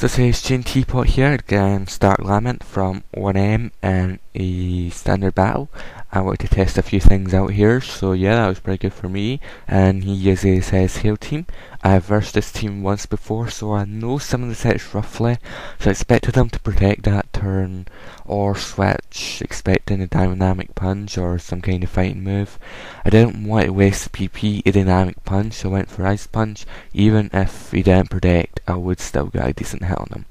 So it's Chain Teapot here again, start Lament from ONM and a standard battle. I wanted to test a few things out here, so yeah, that was pretty good for me. And he uses his heal team. I've versed this team once before, so I know some of the sets roughly. So I expected him to protect that turn or switch, expecting a dynamic punch or some kind of fighting move. I didn't want to waste the PP a dynamic punch, so I went for ice punch. Even if he didn't protect, I would still get a decent hit on him.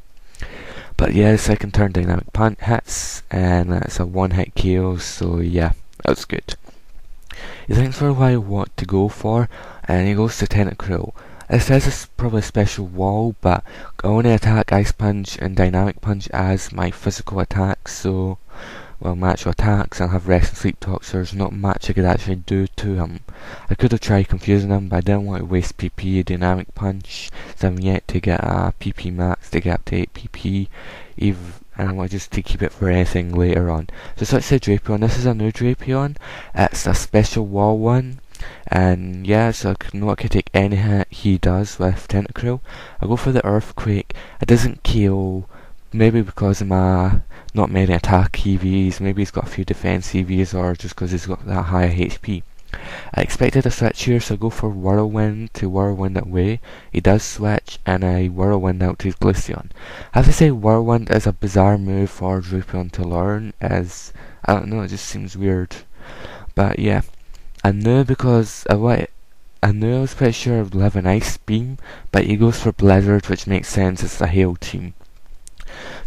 But yeah, the second turn dynamic punch hits, and that's a one-hit KO, so yeah, that was good. He thinks for a while what to go for, and he goes to Tentacruel. It says it's probably a special wall, but I only attack Ice Punch and Dynamic Punch as my physical attacks, so, well, my actual attacks, I'll have Rest and Sleep Talk, so there's not much I could actually do to him. I could have tried confusing him, but I didn't want to waste PP Dynamic Punch, so I'm yet to get a PP max to get up to 8 PP, and I want just to keep it for anything later on. So switch to Drapion. This is a new Drapion, it's a special wall one. And yeah, so I know I could take any hit he does with Tentacruel. I go for the Earthquake. It doesn't kill, maybe because of my not many attack EVs, maybe he's got a few defense EVs, or just because he's got that high HP. I expected a switch here, so I go for Whirlwind to Whirlwind away. He does switch, and I Whirlwind out to his Glaceon. I have to say Whirlwind is a bizarre move for Drapion to learn, as, I don't know, it just seems weird. But yeah. I knew because I was pretty sure I would have an Ice Beam, but he goes for Blizzard, which makes sense, it's a hail team.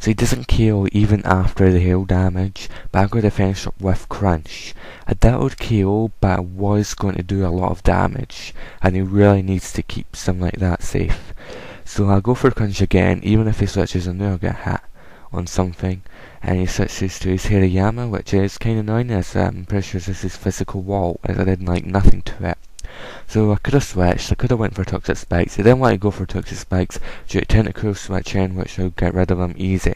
So he doesn't KO even after the hail damage, but I'm going to finish up with Crunch. I doubted KO, but I was going to do a lot of damage, and he really needs to keep something like that safe. So I'll go for Crunch again, even if he switches, I know I'll get hit on something. And he switches to his Hirayama, which is kind of annoying, as I'm pretty sure this is physical wall, as I did like nothing to it. So I could have switched, I could have went for Toxic Spikes. I didn't want to go for Toxic Spikes due to Tentacruel switching, which will get rid of them easy.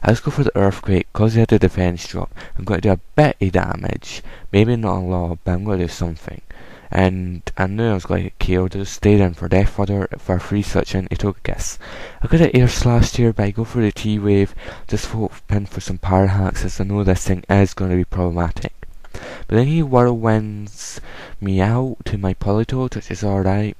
I just go for the Earthquake, because he had a defense drop. I'm going to do a bit of damage, maybe not a lot, but I'm going to do something. And I knew I was going to get killed, I just stayed in for Death Fodder for free switching to Togekiss. I could have Air Slashed here, but I go for the T-Wave, just hoping for some power hacks, as I know this thing is going to be problematic. But then he Whirlwinds me out to my Politoed, which is alright,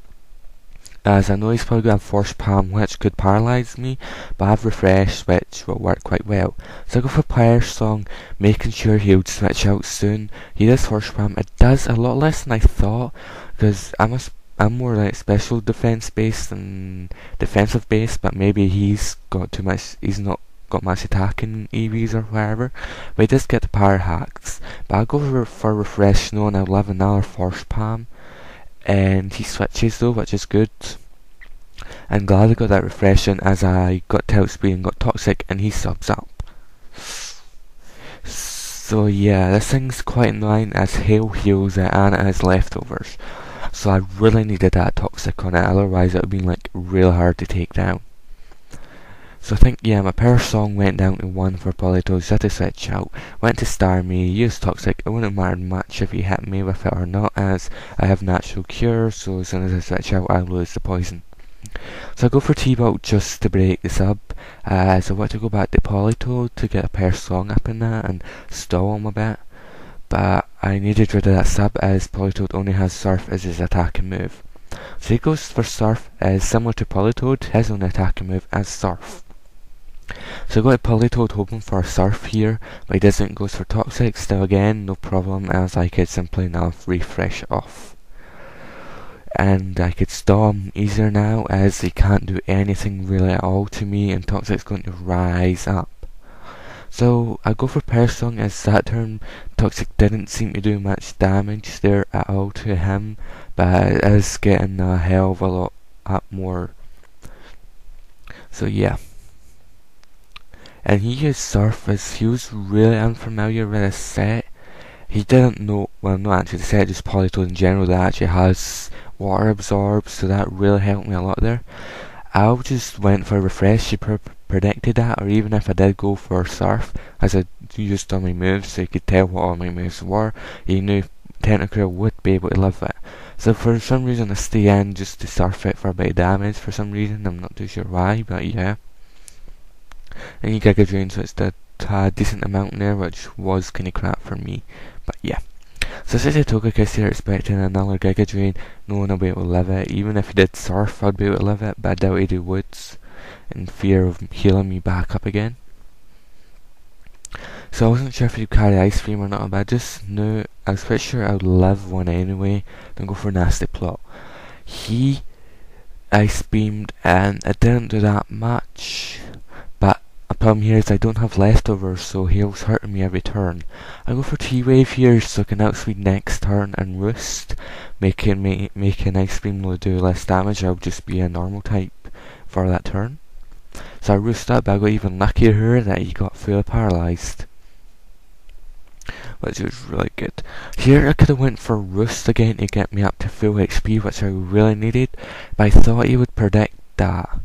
as I know he's probably going to have Force Palm, which could paralyse me, but I have Refresh, which will work quite well. So I go for Fire Song, making sure he would switch out soon. He does Force Palm. It does a lot less than I thought, because I'm more like special defense based than defensive based, but maybe he's got too much, he's not got much attacking EVs or whatever, but he does get the power hacks. But I'll go for Refresh Snow, and I'll have another Force Palm. And he switches though, which is good. I'm glad I got that refreshing, as I got Tilt Speed and got Toxic, and he subs up. So yeah, this thing's quite annoying, as Hail heals it and it has leftovers. So I really needed that Toxic on it, otherwise it would have been like real hard to take down. So I think, yeah, my Power Song went down to 1 for Politoed, so I had to switch out. Went to Starmie, used Toxic. It wouldn't matter much if he hit me with it or not, as I have Natural Cure, so as soon as I switch out, I lose the poison. So I go for T-Bolt just to break the sub, as I want to go back to Politoed to get a Power Song up in that and stall him a bit. But I needed rid of that sub, as Politoed only has Surf as his attacking move. So he goes for Surf, as similar to Politoed, his only attacking move as Surf. So I got a Politoed hoping for a Surf here, but he doesn't, goes for Toxic. Still again, no problem, as I could simply enough refresh off. And I could stall him easier now, as he can't do anything really at all to me, and Toxic's going to rise up. So I go for Power Song, as that turn Toxic didn't seem to do much damage there at all to him, but it is getting a hell of a lot up more. So yeah. And he used Surf, as he was really unfamiliar with this set. He didn't know, well, not actually the set, just Politoed in general, that actually has Water Absorb, so that really helped me a lot there. I just went for Refresh, he predicted that, or even if I did go for Surf, as I used all my moves, so he could tell what all my moves were, he knew Tentacruel would be able to live it. So for some reason I stay in just to Surf it for a bit of damage, for some reason, I'm not too sure why, but yeah. and he Giga Drains, which did a decent amount there, which was kinda crap for me. But yeah. So since I took a kiss here expecting another Giga Drain, knowing I'll be able to live it. Even if he did surf, I'd be able to live it, but I doubted he would, in fear of healing me back up again. So I wasn't sure if he'd carry Ice Beam or not, but I just knew, I was pretty sure I would live one anyway, then go for a nasty plot. He Ice Beamed, and it didn't do that much, but a problem here is I don't have leftovers, so heal's hurting me every turn. I go for T-Wave here, so I can outspeed next turn and Roost, making Ice Beam will do less damage. I'll just be a normal type for that turn. So I Roost up, but I got even luckier here that he got fully paralysed, which was really good. Here I could have went for Roost again to get me up to full HP, which I really needed, but I thought he would predict that.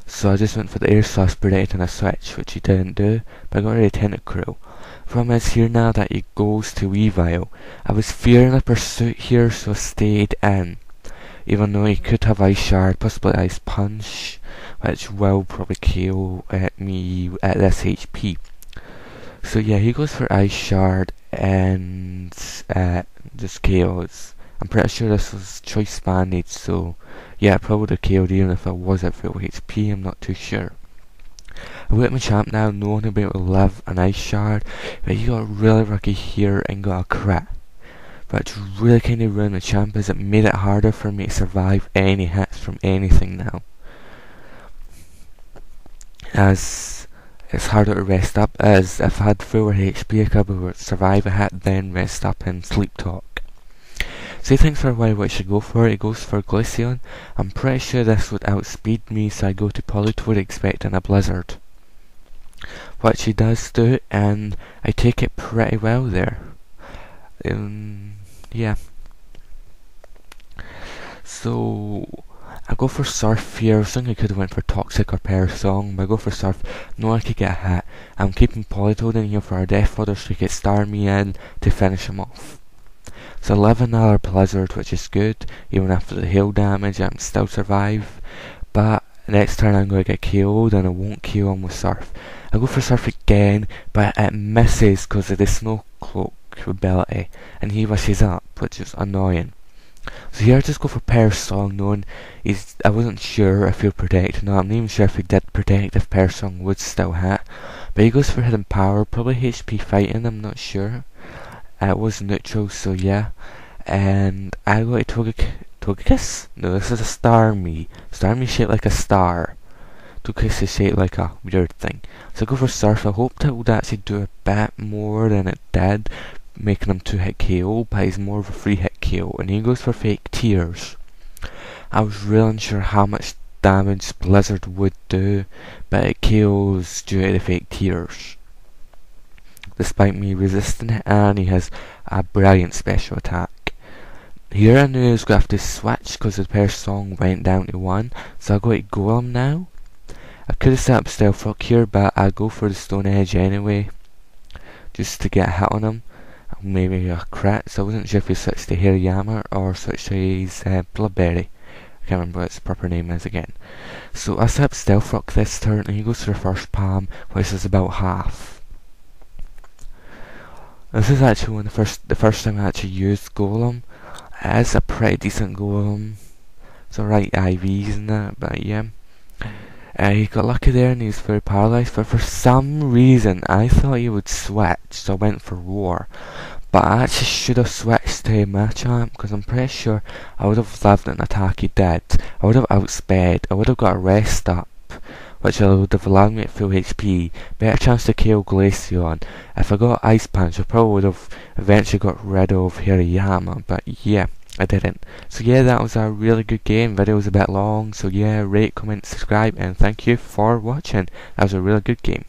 So I just went for the Air Sauce predicting a switch, which he didn't do, but I got rid of Tentacruel. Problem is here now that he goes to Weavile. I was fearing a pursuit here, so I stayed in. Even though he could have Ice Shard, possibly Ice Punch, which will probably kill me at this HP. So yeah, he goes for Ice Shard and just KOs. I'm pretty sure this was Choice Bandage, so yeah, it probably would have killed even if I was at full HP, I'm not too sure. I went my champ now, knowing he'll be able to live an Ice Shard, but he got really lucky here and got a crit. Which really kind of ruined the champ, as it made it harder for me to survive any hits from anything now. As it's harder to rest up, as if I had fuller HP I could be able to survive a hit, then rest up and sleep talk. So he thinks for a while what he should go for. He goes for Glaceon. I'm pretty sure this would outspeed me, so I go to Politoed expecting a Blizzard, which he does do, and I take it pretty well there. Yeah. So I go for Surf here. I was thinking I could have went for Toxic or Pear Song, but I go for Surf. No, I could get a hit. I'm keeping Politoed in here for a Death Fodder so he could star me in to finish him off. So 11 another Blizzard, which is good. Even after the hail damage, I can still survive. But next turn I'm going to get KO'd and I won't KO him with Surf. I go for Surf again, but it misses because of the Snow Cloak ability, and he wishes up, which is annoying. So here I just go for Pear Song, knowing I wasn't sure if he'll protect or not. I'm not even sure if he did protect, if Pear Song would still hit. But he goes for Hidden Power, probably HP fighting, I'm not sure. It was neutral, so yeah. And I go to Togekiss? No, this is a Starmie. Starmie shaped like a star. Togekiss is shaped like a weird thing. So I go for Surf. I hoped it would actually do a bit more than it did, making him 2-hit KO, but he's more of a 3-hit KO, and he goes for Fake Tears. I was really unsure how much damage Blizzard would do, but it KOs due to the Fake Tears, despite me resisting it, and he has a brilliant special attack. Here I knew I was going to have to switch because the Pear Song went down to 1, so I go to Golem now. I could have set up Stealth Rock here, but I go for the Stone Edge anyway, just to get a hit on him. Maybe a crit, so I wasn't sure if he switched to Hariyama or switched to his Bloodberry. I can't remember what his proper name is again. So I set up Stealth Rock this turn, and he goes for First Palm, which is about half. This is actually the first time I actually used Golem. It is a pretty decent Golem. It's alright IVs and that, but yeah. He got lucky there and he was very paralysed, but for some reason I thought he would switch, so I went for Roar. But I actually should have switched to Machamp, because I'm pretty sure I would have lived an attack he did. I would have outsped, I would have got a rest up, which would have allowed me at full HP, better chance to kill Glaceon. If I got Ice Punch, I probably would have eventually got rid of Hariyama, but yeah, I didn't. So yeah, that was a really good game. Video was a bit long, so yeah, rate, comment, subscribe, and thank you for watching. That was a really good game.